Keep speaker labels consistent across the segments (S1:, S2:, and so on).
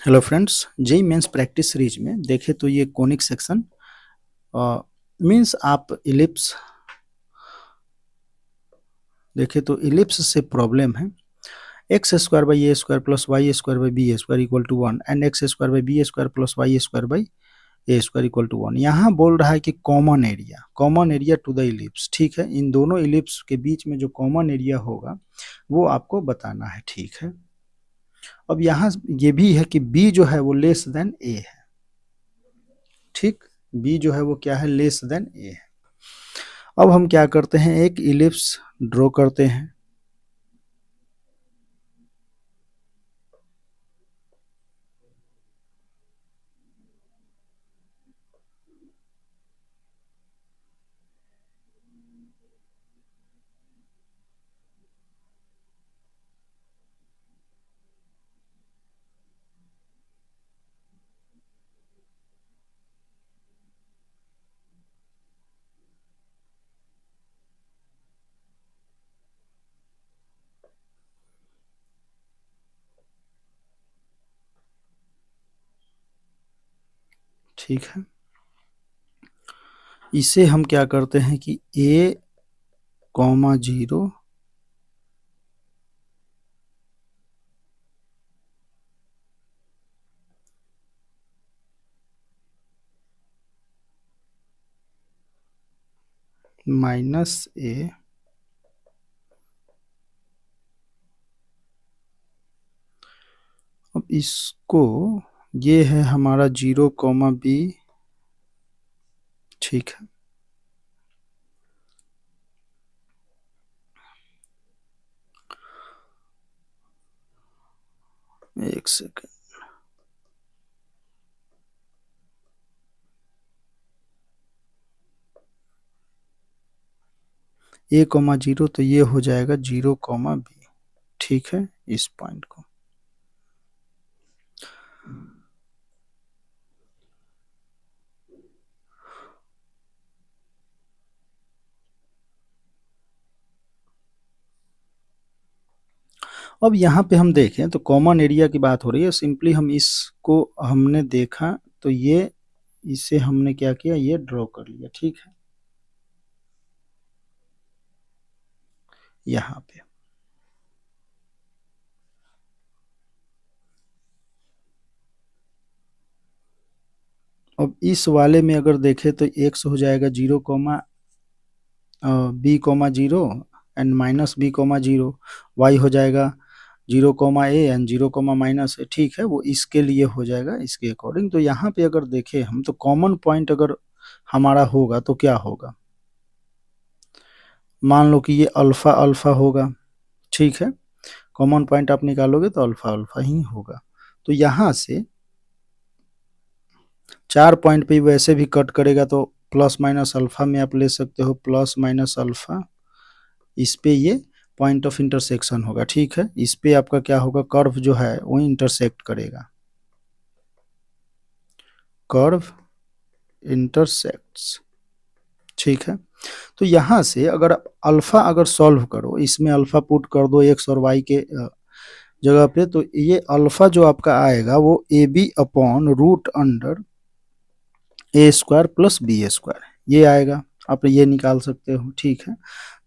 S1: Hello friends, JEE mains practice series में देखें तो ये कोनिक सेक्शन मींस आप इलिप्स देखें तो इलिप्स से प्रॉब्लम है। X square by A square plus y square by B square equal to 1 and x square by B square plus y square by A square equal to 1। यहाँ बोल रहा है कि common area to the ellipse. ठीक है, इन दोनों ellipse के बीच में जो कॉमन एरिया होगा वो आपको बताना है। ठीक है, अब यहाँ ये भी है कि बी जो है वो लेस देन ए है। ठीक, बी जो है वो क्या है, लेस देन ए है। अब हम क्या करते हैं, एक इलिप्स ड्रॉ करते हैं। ठीक है, इसे हम क्या करते हैं कि ए कॉमा जीरो माइनस ए अब इसको, ये है हमारा जीरो कॉमा बी। ठीक है, एक सेकंड। ए कॉमा जीरो तो ये हो जाएगा जीरो कॉमा बी। ठीक है, इस पॉइंट को अब यहाँ पे हम देखें तो कॉमन एरिया की बात हो रही है। सिंपली हम इसको हमने देखा तो ये, इसे हमने क्या किया, ये ड्रॉ कर लिया। ठीक है, यहाँ पे अब इस वाले में अगर देखें तो एक्स हो जाएगा zero comma B comma zero and minus B comma zero, Y हो जाएगा zero comma A and zero comma minus A. ठीक है, वो इसके लिए हो जाएगा इसके अकॉर्डिंग। तो यहाँ पे अगर देखें हम तो कॉमन पॉइंट अगर हमारा होगा तो क्या होगा, मान लो कि ये अल्फा अल्फा होगा। ठीक है, कॉमन पॉइंट आप निकालोगे तो अल्फा अल्फा ही होगा। तो यहाँ से चार पॉइंट पे वैसे भी कट करेगा तो प्लस माइनस अल्फा में आप ले सकते हो, प्लस माइनस अल्फा। इस पे ये पॉइंट ऑफ इंटरसेक्शन होगा। ठीक है, इस पे आपका क्या होगा, कर्व जो है वो इंटरसेक्ट करेगा, कर्व इंटरसेक्ट्स। ठीक है, तो यहाँ से अगर आप अल्फा अगर सॉल्व करो, इसमें अल्फा पुट कर दो एक्स और वाई के जगह पे, तो ये अल्फा जो आपका आएगा वो a b upon root under A square plus B square ये आएगा। आप ये निकाल सकते हो। ठीक है,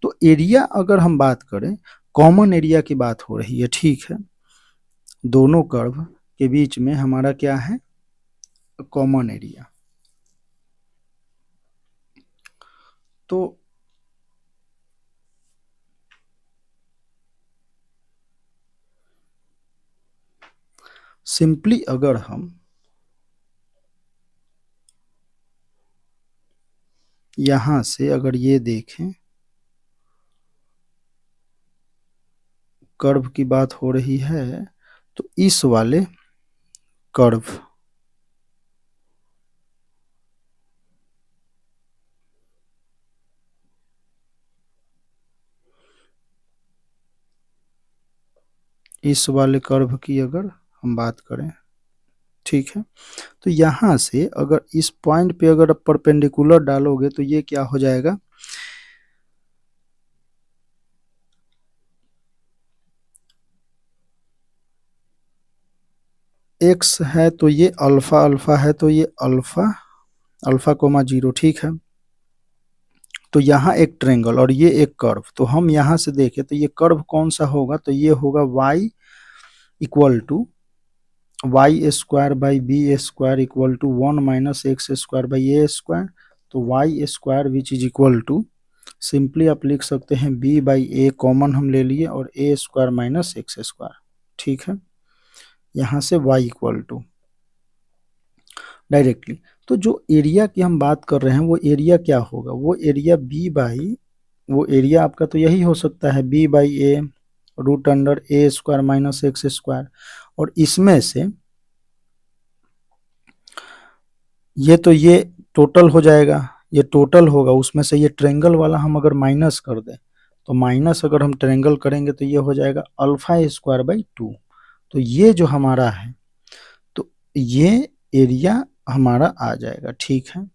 S1: तो एरिया अगर हम बात करें, कॉमन एरिया की बात हो रही है। ठीक है, दोनों कर्व के बीच में हमारा क्या है, कॉमन एरिया। तो सिंपली अगर हम यहां से अगर ये देखें, कर्व की बात हो रही है तो इस वाले कर्व, इस वाले कर्व की अगर हम बात करें, ठीक है, तो यहां से अगर इस पॉइंट पे अगर आप परपेंडिकुलर डालोगे तो ये क्या हो जाएगा, एक्स है तो ये अल्फा, अल्फा है तो ये अल्फा, अल्फा कोमा 0, ठीक है। तो यहाँ एक ट्रेंगल और ये एक कर्व, तो हम यहाँ से देखें तो ये कर्व कौन सा होगा, तो ये होगा y equal to Y square by B square equal to 1 minus x square by A square. तो Y square which is equal to, simply आप लिख सकते हैं बी बाई ए, कॉमन हम ले लिए, और ए स्क्वायर माइनस एक्स स्क्वायर, ठीक है। यहाँ से y इक्वल टू डायरेक्टली, तो जो एरिया की हम बात कर रहे हैं वो एरिया क्या होगा, वो एरिया बी बाई, वो एरिया आपका तो यही हो सकता है b by a root under A square minus x square. और इसमें से ये तो ये टोटल हो जाएगा, ये टोटल होगा, उसमें से ये ट्रेंगल वाला हम अगर माइनस कर दें, तो माइनस अगर हम ट्रेंगल करेंगे तो ये हो जाएगा अल्फा स्क्वायर बाई 2। तो ये जो हमारा है, तो ये एरिया हमारा आ जाएगा, ठीक है।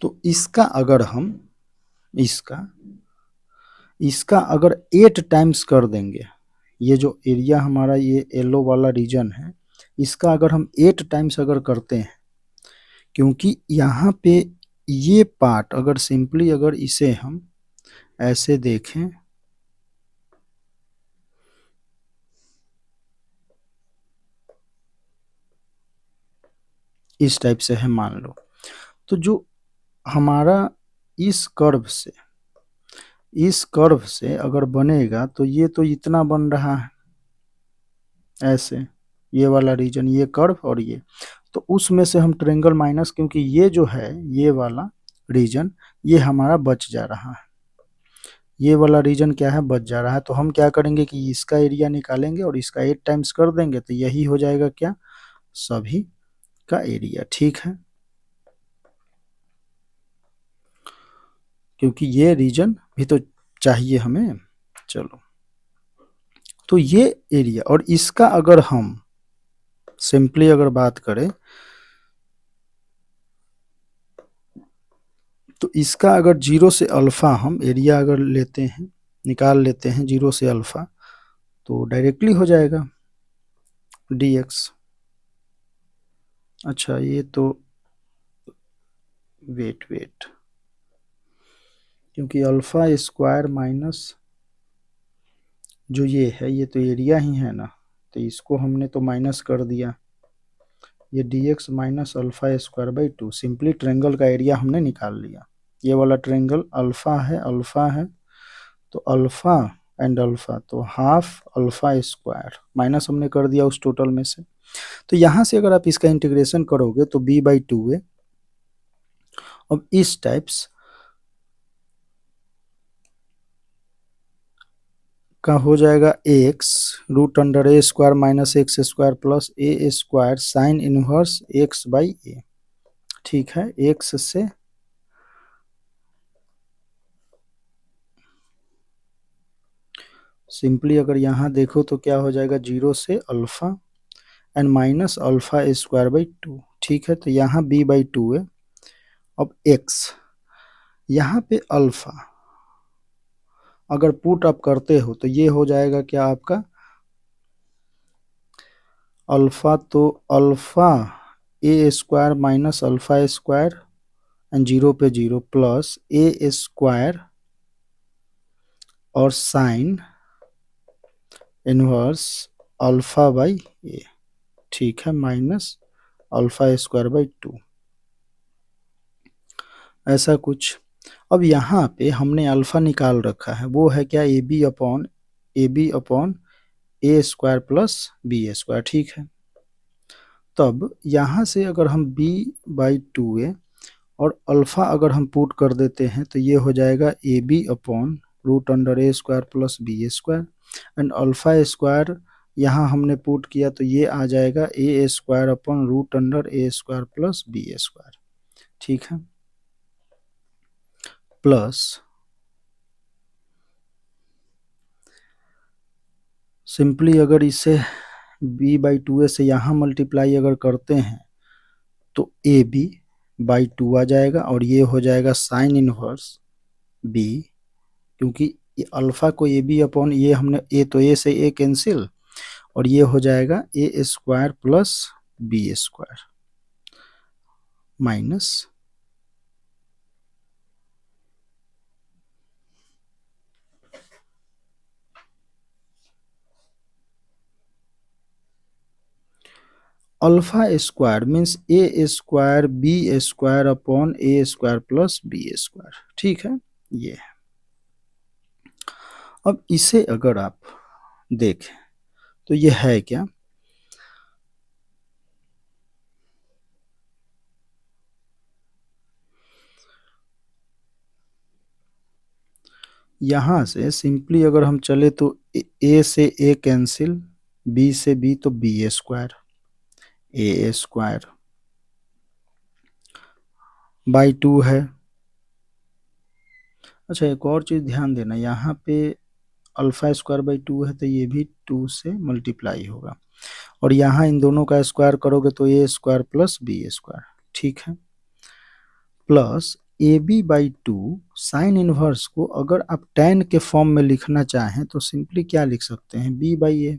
S1: तो इसका अगर हम इसका इसका अगर 8 टाइम्स कर देंगे, ये जो एरिया हमारा ये येलो वाला रीजन है, इसका अगर हम 8 टाइम्स अगर करते हैं, क्योंकि यहाँ पे ये पार्ट अगर सिंपली अगर इसे हम ऐसे देखें, इस टाइप से है मान लो, तो जो हमारा इस कर्व से अगर बनेगा, तो ये तो इतना बन रहा है ऐसे, ये वाला रीजन, ये कर्व और ये, तो उसमें से हम ट्रेंगल माइनस, क्योंकि ये जो है ये वाला रीजन ये हमारा बच जा रहा है, ये वाला रीजन क्या है, बच जा रहा है। तो हम क्या करेंगे कि इसका एरिया निकालेंगे और इसका 8 टाइम्स कर देंगे, तो यही हो जाएगा क्या, सभी का एरिया, ठीक है। क्योंकि ये रीजन भी तो चाहिए हमें। चलो, तो ये एरिया, और इसका अगर हम सिंपली अगर बात करें, तो इसका अगर 0 से अल्फा हम एरिया अगर लेते हैं, निकाल लेते हैं 0 से अल्फा, तो डायरेक्टली हो जाएगा dx। अच्छा, ये तो वेट, क्योंकि अल्फा स्क्वायर माइनस जो ये है, ये तो एरिया ही है ना, तो इसको हमने तो माइनस कर दिया, ये dx minus alpha square by 2, simply triangle का एरिया हमने निकाल लिया। ये वाला ट्रेंगल अल्फा है, तो अल्फा एंड अल्फा, तो हाफ अल्फा स्क्वायर माइनस हमने कर दिया उस टोटल में से। तो यहाँ से अगर आप इसका इंटीग्रेशन करोगे तो b बाई 2 है। अब इस टाइप्स का हो जाएगा x root under A square minus x square plus A square sine inverse X by A, ठीक है। x से सिंपली अगर यहाँ देखो तो क्या हो जाएगा, 0 से alpha and minus alpha square by 2, ठीक है। तो यहाँ b बाई 2 है। अब x, यहाँ पे अल्फा अगर पुट अप करते हो तो ये हो जाएगा क्या आपका अल्फा, तो alpha A square minus alpha square and 0 पे 0 प्लस ए स्क्वायर और sine inverse alpha by A, ठीक है, माइनस अल्फा स्क्वायर बाई 2, ऐसा कुछ। अब यहाँ पे हमने अल्फा निकाल रखा है, वो है क्या, a b upon A square plus B square, ठीक है। तब यहाँ से अगर हम b बाई 2a और अल्फा अगर हम पुट कर देते हैं, तो ये हो जाएगा a b upon root under A square plus B square, and alpha square यहाँ हमने पुट किया तो ये आ जाएगा ए स्क्वायर अपॉन रूट अंडर ए स्क्वायर प्लस बी स्क्वायर, ठीक है। प्लस सिंपली अगर इसे b बाई 2a से यहाँ मल्टीप्लाई अगर करते हैं, तो ए बी बाई 2 आ जाएगा और ये हो जाएगा साइन इनवर्स b, क्योंकि ये अल्फा को ए बी अपॉन ये हमने ए, तो ए से ए कैंसिल और ये हो जाएगा ए square plus B square minus alpha square means A square B square upon A square plus B square. ठीक है, ये है। अब इसे अगर आप देखें तो ये है क्या, यहां से सिंपली अगर हम चले तो ए से ए कैंसिल, बी से बी तो b square, a square by 2 है। अच्छा, एक और चीज ध्यान देना, यहाँ पे अल्फा स्क्वायर बाई 2 है तो ये भी 2 से मल्टीप्लाई होगा और यहाँ इन दोनों का स्क्वायर करोगे तो a square plus B square. ठीक है, plus a B by 2 sine inverse को अगर आप tan के फॉर्म में लिखना चाहें तो सिंपली क्या लिख सकते हैं, b by a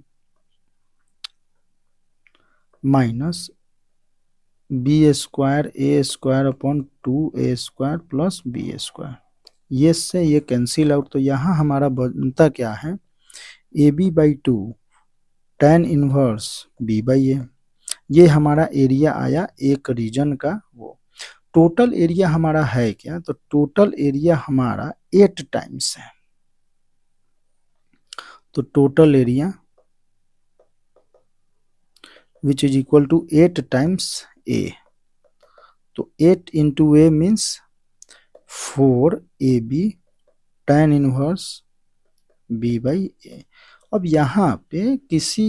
S1: minus b square a square upon 2 a square plus B square. ये से ये कैंसिल आउट, तो यहाँ हमारा बनता क्या है, A B by 2 tan inverse B by A. ये हमारा एरिया आया एक रीजन का। वो टोटल एरिया हमारा है क्या, तो टोटल एरिया हमारा 8 टाइम्स है, तो total area which is equal to 8 times A, तो 8 into A means 4ab tan inverse b by A. अब यहाँ पे किसी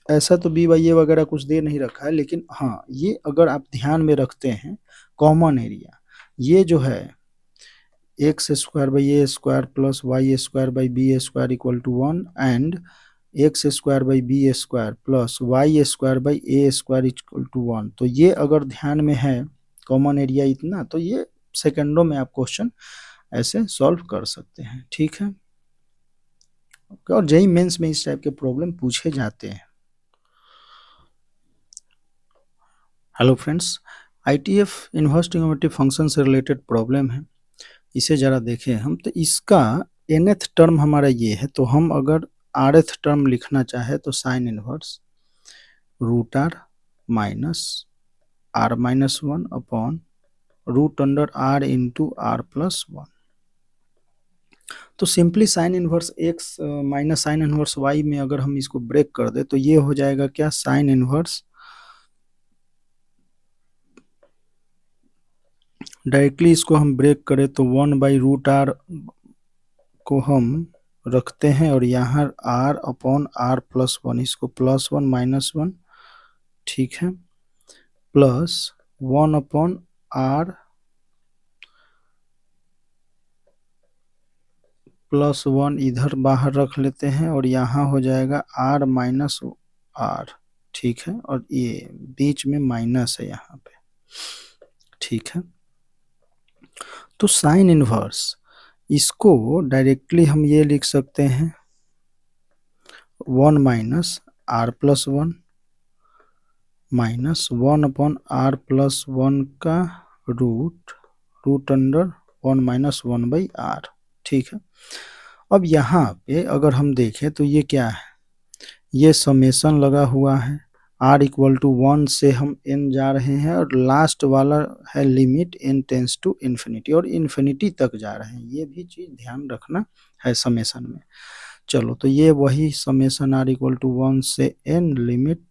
S1: ऐसा तो b बाई ए वगैरह कुछ दे नहीं रखा है, लेकिन हाँ ये अगर आप ध्यान में रखते हैं कॉमन एरिया ये जो है x square by A square plus y square by B square equal to 1 and x square by B square plus y square by A square equal to 1, तो ये अगर ध्यान में है कॉमन एरिया इतना, तो ये सेकंडों में आप क्वेश्चन ऐसे सॉल्व कर सकते हैं। ठीक है, और जेईई मेंस में इस टाइप के प्रॉब्लम पूछे जाते हैं। Hello friends, ITF inverse trigonometric function से रिलेटेड प्रॉब्लम है, इसे जरा देखें हम। तो इसका nth टर्म हमारा ये है, तो हम अगर rth टर्म लिखना चाहे तो sine inverse root r minus r minus 1 upon root under r into r plus 1। तो simply sine inverse x minus sine inverse y में अगर हम इसको ब्रेक कर दे तो ये हो जाएगा क्या, साइन इनवर्स, डायरेक्टली इसको हम ब्रेक करें तो 1 बाई रूट आर को हम रखते हैं और यहाँ r अपॉन आर प्लस 1, इसको प्लस 1 माइनस 1, ठीक है, प्लस 1 अपॉन आर प्लस 1 इधर बाहर रख लेते हैं और यहाँ हो जाएगा r माइनस आर। ठीक है, और ये बीच में माइनस है यहाँ पे। ठीक है, तो साइन इनवर्स इसको डायरेक्टली हम ये लिख सकते हैं 1 minus r plus 1 minus 1 upon r plus 1 का root under 1 minus 1 by r. ठीक है, अब यहाँ पे अगर हम देखें तो ये क्या है, ये समेसन लगा हुआ है, r इक्वल टू 1 से हम n जा रहे हैं और लास्ट वाला है limit n tends to infinity और इन्फिनिटी तक जा रहे हैं, ये भी चीज ध्यान रखना है समेसन में। चलो, तो ये वही समेसन r इक्वल टू 1 से n limit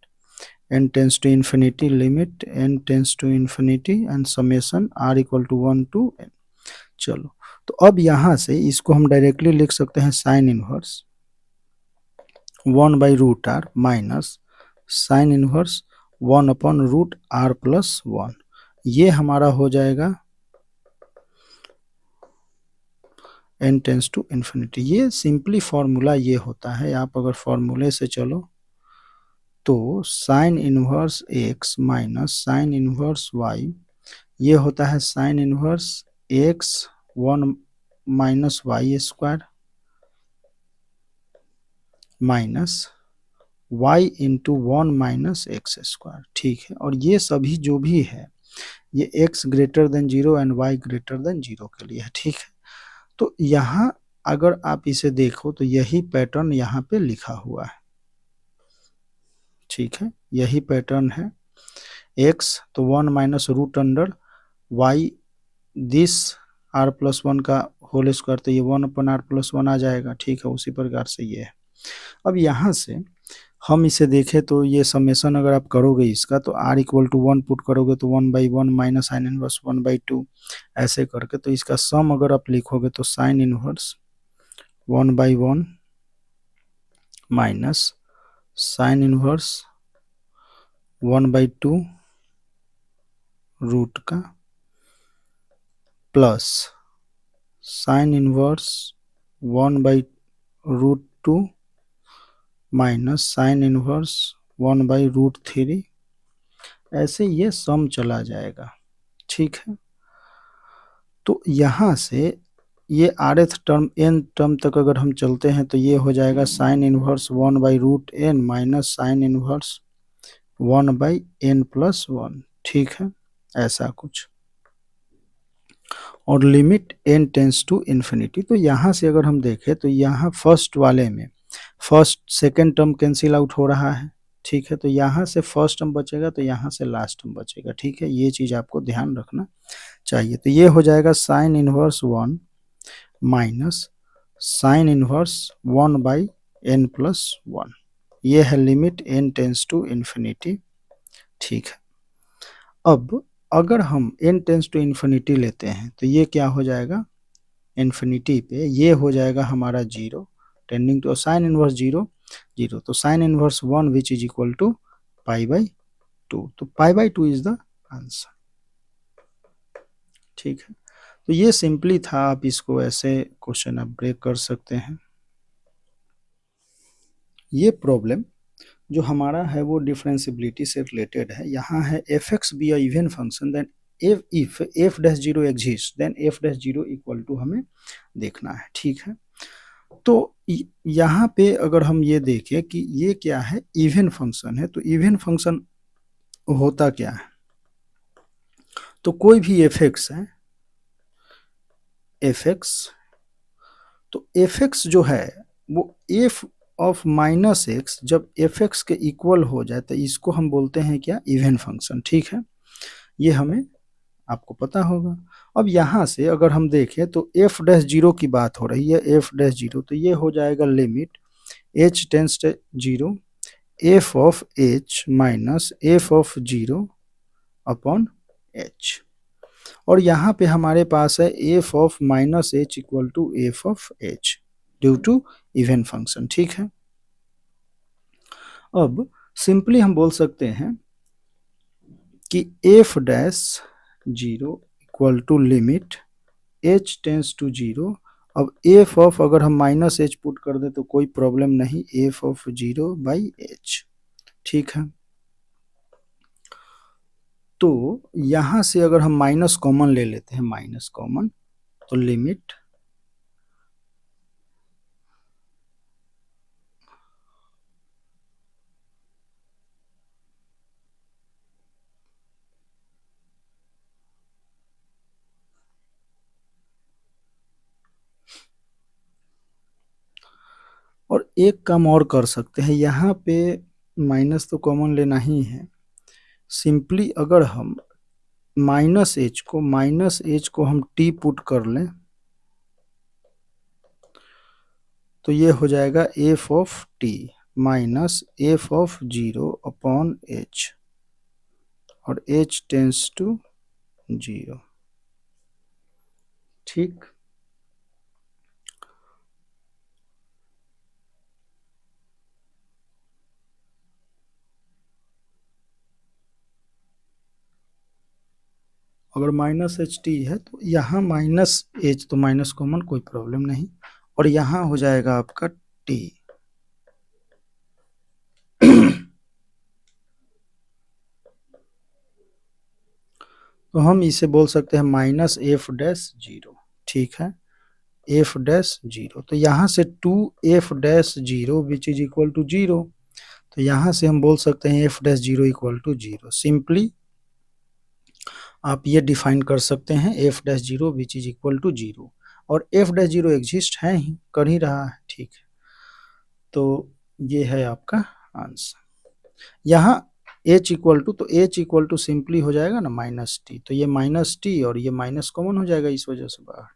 S1: n tends to infinity limit n tends to infinity and summation r equal to 1 to n। चलो, तो अब यहाँ से इसको हम डायरेक्टली लिख सकते हैं sine inverse 1 by root r minus sine inverse 1 upon root r plus 1, ये हमारा हो जाएगा n टेंस टू इन्फिनिटी। ये सिंपली फॉर्मूला ये होता है, आप अगर फॉर्मूले से चलो तो sine inverse x minus sine inverse y ये होता है sine inverse x 1 minus y square minus y into 1 minus x square, ठीक है। और ये सभी जो भी है ये x greater than 0 and y greater than 0 के लिए है, ठीक है। तो यहाँ अगर आप इसे देखो तो यही पैटर्न यहाँ पे लिखा हुआ है, ठीक है। यही पैटर्न है x तो 1 minus root under y this r plus 1 का होल स्क्वायर, तो ये 1 अपन r प्लस 1 आ जाएगा, ठीक है। उसी प्रकार से ये है। अब यहाँ से हम इसे देखें तो ये समेशन अगर आप करोगे इसका तो r इक्वल टू 1 पुट करोगे तो 1/1 माइनस साइन इनवर्स 1/2 ऐसे करके, तो इसका सम अगर आप लिखोगे तो sine inverse 1/1 minus sine inverse 1/2 root का plus sine inverse 1/√2 minus sine inverse 1/√3, ऐसे ये सम चला जाएगा, ठीक है। तो यहाँ से ये rth टर्म n टर्म तक अगर हम चलते हैं तो ये हो जाएगा sine inverse 1/√n minus sine inverse 1/n+1, ठीक है, ऐसा कुछ। और limit n tends to infinity, तो यहाँ से अगर हम देखें तो यहाँ फर्स्ट वाले में first second term cancel out हो रहा है, ठीक है। तो यहाँ से फर्स्ट टर्म बचेगा तो यहाँ से लास्ट टर्म बचेगा, ठीक है। ये चीज़ आपको ध्यान रखना चाहिए। तो ये हो जाएगा sine inverse 1 minus sine inverse 1/n+1, ये है limit n tends to infinity, ठीक है। अब अगर हम n टेंस टू इन्फिनिटी लेते हैं तो ये क्या हो जाएगा, इन्फिनिटी पे ये हो जाएगा हमारा 0 टेंडिंग टू साइन इनवर्स 0 0, तो sine inverse 1 which is equal to π/2, तो π/2 इज द आंसर, ठीक है। तो ये सिंपली था, आप इसको ऐसे क्वेश्चन आप ब्रेक कर सकते हैं। ये प्रॉब्लम जो हमारा है वो डिफरेंशियबिलिटी से रिलेटेड है। यहाँ है f(x) be a even function then if f'0 exist then f'0 equal to हमें देखना है, ठीक है। तो यहाँ पे अगर हम ये देखें कि ये क्या है, इवन फंक्शन है, तो इवन फंक्शन होता क्या है, तो कोई भी f(x) है f(x), तो f(x) जो है वो f ऑफ माइनस एक्स जब f(x) के इक्वल हो जाए तो इसको हम बोलते हैं क्या, इवन फंक्शन, ठीक है। ये हमें आपको पता होगा। अब यहाँ से अगर हम देखें तो f'0 की बात हो रही है, f'0, तो ये हो जाएगा limit h tends to 0 f of h minus f of 0 upon h, और यहाँ पे हमारे पास है f of minus h equal to f of h due to even function, ठीक है। अब सिंपली हम बोल सकते हैं कि f'0 equal to limit h tends to 0, अब f ऑफ अगर हम माइनस h पुट कर दें तो कोई प्रॉब्लम नहीं, f ऑफ 0/h, ठीक है। तो यहां से अगर हम माइनस कॉमन ले लेते हैं, माइनस कॉमन, तो लिमिट और एक काम और कर सकते हैं, यहाँ पे माइनस तो कॉमन लेना ही है। सिंपली अगर हम माइनस एच को हम टी पुट कर लें तो ये हो जाएगा F of T minus F of 0 upon H, और h टेंस टू 0, ठीक। अगर माइनस एच टी है तो यहाँ माइनस एच तो माइनस कॉमन, कोई प्रॉब्लम नहीं, और यहाँ हो जाएगा आपका टी। तो हम इसे बोल सकते हैं माइनस एफ डैश जीरो, ठीक है, एफ डैश जीरो। तो यहाँ से 2f dash zero which is equal to zero, तो यहाँ से हम बोल सकते हैं f dash zero equal to zero. Simply आप ये डिफाइन कर सकते हैं f dash zero which is equal to zero, और एफ डैश जीरो एग्जिस्ट है ही, कर ही रहा है, ठीक है। तो ये है आपका आंसर। यहाँ h इक्वल टू, तो h इक्वल टू सिंपली हो जाएगा ना माइनस टी, तो ये माइनस टी और ये माइनस कॉमन हो जाएगा इस वजह से बाहर।